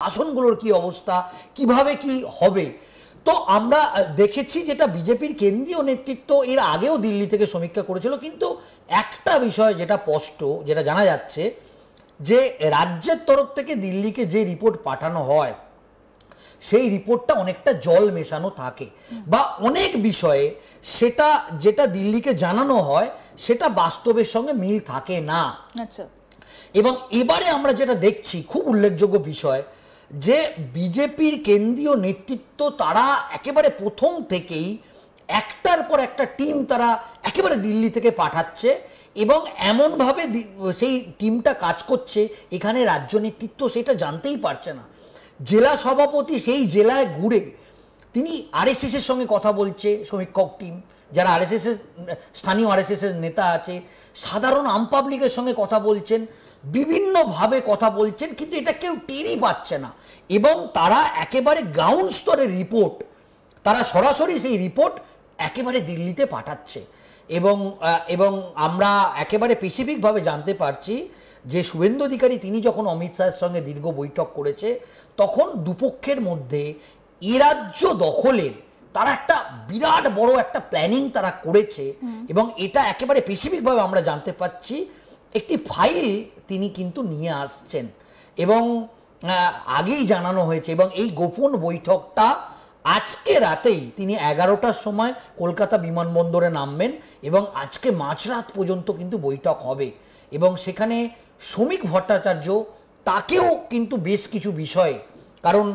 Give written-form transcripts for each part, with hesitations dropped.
আসনগুলোর কি অবস্থা, কিভাবে কি হবে। তো আমরা দেখেছি যেটা বিজেপির কেন্দ্রীয় নেতৃত্ব এর আগেও দিল্লি থেকে সমীক্ষা করেছিল, কিন্তু একটা বিষয় যেটা স্পষ্ট, যেটা জানা যাচ্ছে যে রাজ্যের তরফ থেকে দিল্লিকে যে রিপোর্ট পাঠানো হয় সেই রিপোর্টটা অনেকটা জল মেশানো থাকে, বা অনেক বিষয়ে সেটা যেটা দিল্লিকে জানানো হয় সেটা বাস্তবের সঙ্গে মিল থাকে না। আচ্ছা। এবং এবারে আমরা যেটা দেখছি খুব উল্লেখযোগ্য বিষয় যে বিজেপির কেন্দ্রীয় নেতৃত্ব তারা একেবারে প্রথম থেকেই একটার পর একটা টিম তারা একেবারে দিল্লি থেকে পাঠাচ্ছে, এবং এমনভাবে সেই টিমটা কাজ করছে এখানে রাজ্য নেতৃত্ব সেটা জানতেই পারছে না। জেলা সভাপতি সেই জেলায় ঘুরে তিনি আরএসএসের সঙ্গে কথা বলছে, সমীক্ষক টিম যারা আরএসএসের স্থানীয় আরএসএসের নেতা আছে, সাধারণ আম পাবলিকের সঙ্গে কথা বলছেন, বিভিন্নভাবে কথা বলছেন, কিন্তু এটা কেউ টেরই পাচ্ছে না। এবং তারা একেবারে গ্রাউন্ড স্তরের রিপোর্ট তারা সরাসরি সেই রিপোর্ট একেবারে দিল্লিতে পাঠাচ্ছে। এবং আমরা একেবারে স্পেসিফিকভাবে জানতে পারছি যে শুভেন্দু অধিকারী তিনি যখন অমিত শাহের সঙ্গে দীর্ঘ বৈঠক করেছে তখন দুপক্ষের মধ্যে এ রাজ্য দখলের তারা একটা বিরাট বড় একটা প্ল্যানিং তারা করেছে, এবং এটা একেবারে স্পেসিফিকভাবে আমরা জানতে পাচ্ছি একটি ফাইল তিনি কিন্তু নিয়ে আসছেন, এবং আগেই জানানো হয়েছে। এবং এই গোপন বৈঠকটা আজকে রাতেই তিনি 11টার সময় কলকাতা বিমানবন্দরে নামবেন, এবং আজকে মাঝরাত পর্যন্ত কিন্তু বৈঠক হবে। এবং সেখানে শ্রমিক ভট্টাচার্য তাকেও কিন্তু বেশ কিছু বিষয়ে, কারণ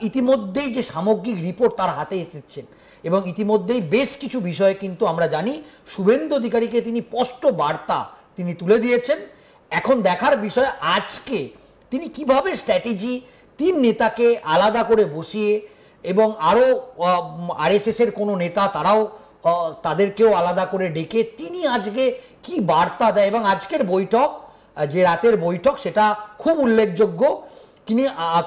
ইতিমধ্যেই যে সামগ্রিক রিপোর্ট তার হাতে এসেছেন, এবং ইতিমধ্যেই বেশ কিছু বিষয়ে কিন্তু আমরা জানি শুভেন্দু অধিকারীকে তিনি স্পষ্ট বার্তা তিনি তুলে দিয়েছেন। এখন দেখার বিষয় আজকে তিনি কিভাবে স্ট্র্যাটেজি তিন নেতাকে আলাদা করে বসিয়ে, এবং আরও আরএসএসের কোনো নেতা তারাও তাদেরকেও আলাদা করে ডেকে তিনি আজকে কি বার্তা দেয়। এবং আজকের বৈঠক যে রাতের বৈঠক সেটা খুব উল্লেখযোগ্য।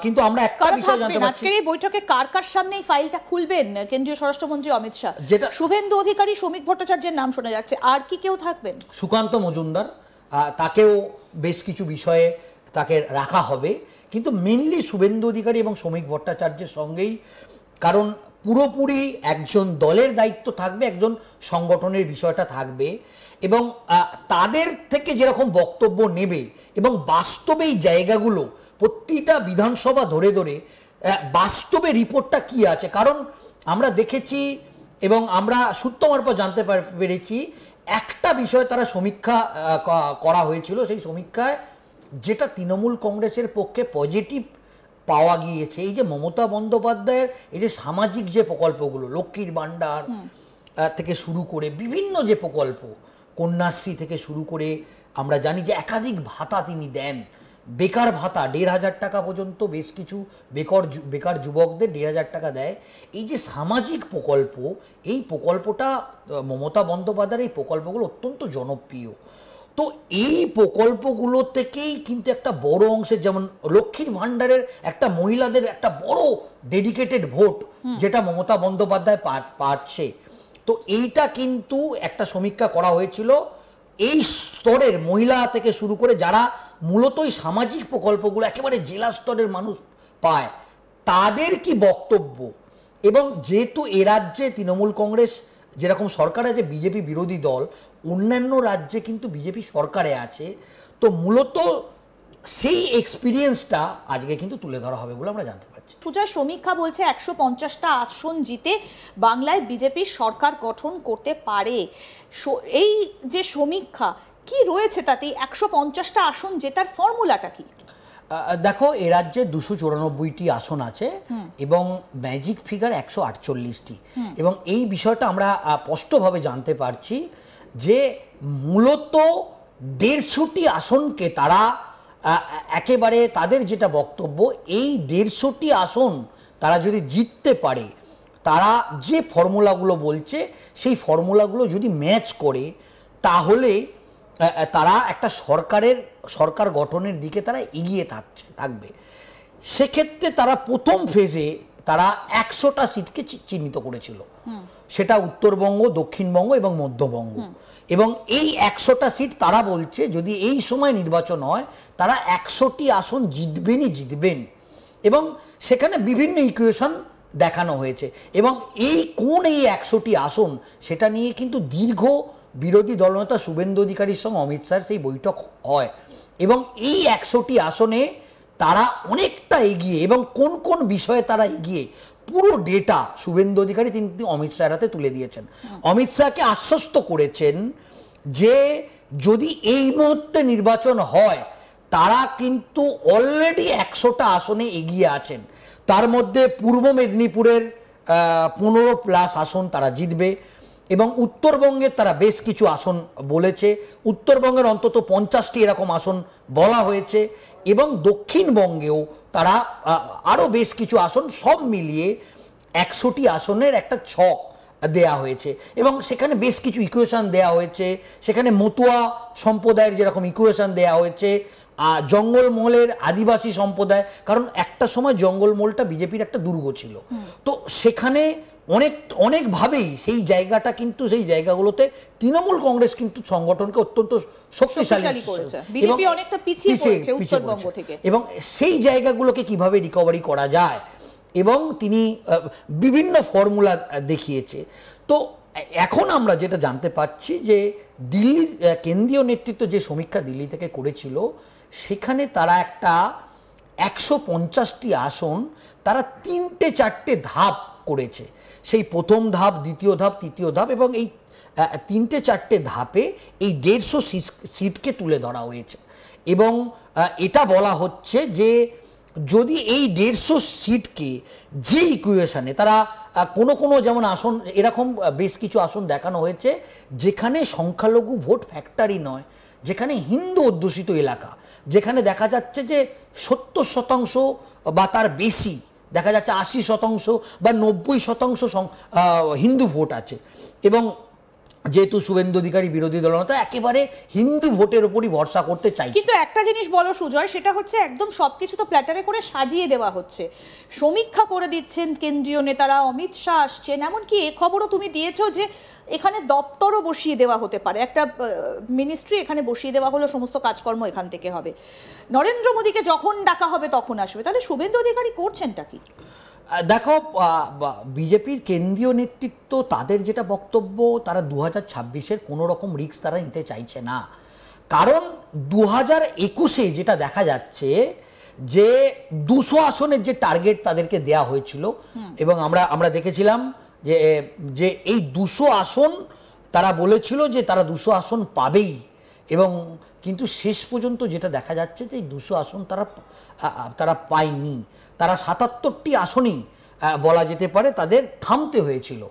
কিন্তু আমরা একটা বিষয় জানতে পারছি, আজকের এই বৈঠকে কার কার সামনে এই ফাইলটা খুলবেন কেন্দ্রীয় স্বরাষ্ট্রমন্ত্রী অমিত শাহ? যেটা শুভেন্দু অধিকারী, শ্রমিক ভট্টাচার্যের নাম শোনা যাচ্ছে, আর কি কেউ থাকবেন? সুকান্ত মজুমদার, তাকেও বেশ কিছু বিষয়ে তাকে রাখা হবে, কিন্তু মেনলি শুভেন্দু অধিকারী এবং শ্রমিক ভট্টাচার্যের সঙ্গেই, কারণ পুরোপুরি একজন দলের দায়িত্ব থাকবে, একজন সংগঠনের বিষয়টা থাকবে, এবং তাদের থেকে যেরকম বক্তব্য নেবে এবং বাস্তবে এই জায়গাগুলো প্রতিটা বিধানসভা ধরে ধরে বাস্তবে রিপোর্টটা কি আছে। কারণ আমরা দেখেছি এবং আমরা সূত্র মারফত জানতে পেরেছি একটা বিষয় তারা সমীক্ষা করা হয়েছিল, সেই সমীক্ষায় যেটা তৃণমূল কংগ্রেসের পক্ষে পজিটিভ পাওয়া গিয়েছে, এই যে মমতা বন্দ্যোপাধ্যায়ের এই যে সামাজিক যে প্রকল্পগুলো, লক্ষ্মীর ভাণ্ডার থেকে শুরু করে বিভিন্ন যে প্রকল্প, কন্যাশ্রী থেকে শুরু করে আমরা জানি যে একাধিক ভাতা তিনি দেন, বেকার ভাতা 1,500 টাকা পর্যন্ত বেশ কিছু বেকার যুবকদের 1,500 টাকা দেয়। এই যে সামাজিক প্রকল্প, এই প্রকল্পটা মমতা বন্দ্যোপাধ্যায়ের এই প্রকল্পগুলো অত্যন্ত জনপ্রিয়। তো এই প্রকল্পগুলো থেকেই কিন্তু একটা বড় অংশের, যেমন লক্ষ্মীর ভাণ্ডারের একটা মহিলাদের একটা বড় ডেডিকেটেড ভোট যেটা মমতা বন্দ্যোপাধ্যায় পাচ্ছে। তো এইটা কিন্তু একটা সমীক্ষা করা হয়েছিল এই স্তরের মহিলা থেকে শুরু করে যারা মূলত এই সামাজিক প্রকল্পগুলো একেবারে জেলা স্তরের মানুষ পায়, তাদের কি বক্তব্য। এবং যেহেতু এ রাজ্যে তৃণমূল কংগ্রেস যেরকম সরকারে আছে, বিজেপি বিরোধী দল, অন্যান্য রাজ্যে কিন্তু বিজেপি সরকারে আছে, তো মূলত সেই এক্সপিরিয়েন্সটা আজকে কিন্তু তুলে ধরা হবে বলে আমরা জানতে পারছি। সুজয়, সমীক্ষা বলছে 150টা আসন জিতে বাংলায় বিজেপি সরকার গঠন করতে পারে। এই যে সমীক্ষা কি রয়েছে তাতে 150টা আসন জেতার ফর্মুলাটা কি? দেখো, এ রাজ্যে 294টি আসন আছে এবং ম্যাজিক ফিগার 148টি, এবং এই বিষয়টা আমরা স্পষ্টভাবে জানতে পারছি যে মূলত 150টি আসনকে তারা একেবারে তাদের যেটা বক্তব্য, এই 150টি আসন তারা যদি জিততে পারে, তারা যে ফর্মুলাগুলো বলছে সেই ফর্মুলাগুলো যদি ম্যাচ করে, তাহলে তারা একটা সরকার গঠনের দিকে তারা এগিয়ে থাকবে। সেক্ষেত্রে তারা প্রথম ফেজে তারা 100টা সিটকে চিহ্নিত করেছিল, সেটা উত্তরবঙ্গ, দক্ষিণবঙ্গ এবং মধ্যবঙ্গ। এবং এই 100টা সিট তারা বলছে যদি এই সময় নির্বাচন হয় তারা 100টি আসন জিতবেন। এবং সেখানে বিভিন্ন ইকুয়েশন দেখানো হয়েছে এবং এই 100টি আসন সেটা নিয়ে কিন্তু দীর্ঘ বিরোধী দলনেতা শুভেন্দু অধিকারীর সঙ্গে অমিত শাহের সেই বৈঠক হয় এবং এই 100টি আসনে তারা অনেকটা এগিয়ে এবং কোন কোন বিষয়ে তারা এগিয়ে পুরো ডেটা শুভেন্দু অধিকারী তিনি অমিত শাহের হাতে তুলে দিয়েছেন। অমিত শাহকে আশ্বস্ত করেছেন যে যদি এই মুহূর্তে নির্বাচন হয় তারা কিন্তু অলরেডি 100টা আসনে এগিয়ে আছেন। তার মধ্যে পূর্ব মেদিনীপুরের 15+ আসন তারা জিতবে এবং উত্তরবঙ্গের তারা বেশ কিছু আসন বলেছে, উত্তরবঙ্গের অন্তত 50টি এরকম আসন বলা হয়েছে এবং দক্ষিণবঙ্গেও তারা আরও বেশ কিছু আসন, সব মিলিয়ে 100টি আসনের একটা ছক দেয়া হয়েছে এবং সেখানে বেশ কিছু ইকুয়েশন দেয়া হয়েছে। সেখানে মতুয়া সম্প্রদায়ের যেরকম ইকুয়েশন দেয়া হয়েছে, জঙ্গলমহলের আদিবাসী সম্প্রদায়, কারণ একটা সময় জঙ্গলমহলটা বিজেপির একটা দুর্গ ছিল, তো সেখানে অনেকভাবেই সেই জায়গাটা কিন্তু সেই জায়গাগুলোতে তৃণমূল কংগ্রেস কিন্তু সংগঠনকে অত্যন্ত শক্তিশালী করেছে, বিজেপি অনেকটা পিছিয়ে পড়েছে উত্তরবঙ্গ থেকে, এবং সেই জায়গাগুলোকে কিভাবে রিকভারি করা যায় এবং তিনি বিভিন্ন ফর্মুলা দেখিয়েছে। তো এখন আমরা যেটা জানতে পাচ্ছি যে দিল্লির কেন্দ্রীয় নেতৃত্ব যে সমীক্ষা দিল্লি থেকে করেছিল সেখানে তারা একটা 150টি আসন তারা 3-4টে ধাপ করেছে। সেই প্রথম ধাপ, দ্বিতীয় ধাপ, তৃতীয় ধাপ এবং এই 3-4টে ধাপে এই 150 সিটকে তুলে ধরা হয়েছে এবং এটা বলা হচ্ছে যে যদি এই 150 সিটকে যে ইকুয়েশনে তারা কোনো যেমন আসন এরকম বেশ কিছু আসন দেখানো হয়েছে যেখানে সংখ্যালঘু ভোট ফ্যাক্টরি নয়, যেখানে হিন্দু অধ্যুষিত এলাকা, যেখানে দেখা যাচ্ছে যে 70% বা তার বেশি, দেখা যাচ্ছে 80% বা 90% হিন্দু ভোট আছে এবং যেহেতু শুভেন্দু অধিকারী বিরোধী দলনেতা একেবারে হিন্দু ভোটের উপরই ভরসা করতে চাই। কিন্তু একটা জিনিস বলো সুজয়, সেটা হচ্ছে একদম সবকিছু তো প্ল্যাটারে করে সাজিয়ে দেওয়া হচ্ছে, সমীক্ষা করে দিচ্ছেন কেন্দ্রীয় নেতারা, অমিত শাহ আসছেন, এমনকি এ খবরও তুমি দিয়েছো যে এখানে দপ্তরও বসিয়ে দেওয়া হতে পারে, একটা মিনিস্ট্রি এখানে বসিয়ে দেওয়া হলো, সমস্ত কাজকর্ম এখান থেকে হবে, নরেন্দ্র মোদীকে যখন ডাকা হবে তখন আসবে। তাহলে শুভেন্দু অধিকারী করছেনটা কি? দেখো, বিজেপির কেন্দ্রীয় নেতৃত্ব তাদের যেটা বক্তব্য, তারা 2026-এর কোনো রকম রিস্ক তারা নিতে চাইছে না, কারণ 2021-এ যেটা দেখা যাচ্ছে যে 200 আসনের যে টার্গেট তাদেরকে দেয়া হয়েছিল এবং আমরা দেখেছিলাম যে এই 200 আসন তারা বলেছিল যে তারা 200 আসন পাবেই এবং কিন্তু শেষ পর্যন্ত যেটা দেখা যাচ্ছে যে এই 200 আসন তারা পায়নি, তারা 77টি আসনই বলা যেতে পারে তাদের থামতে হয়েছিল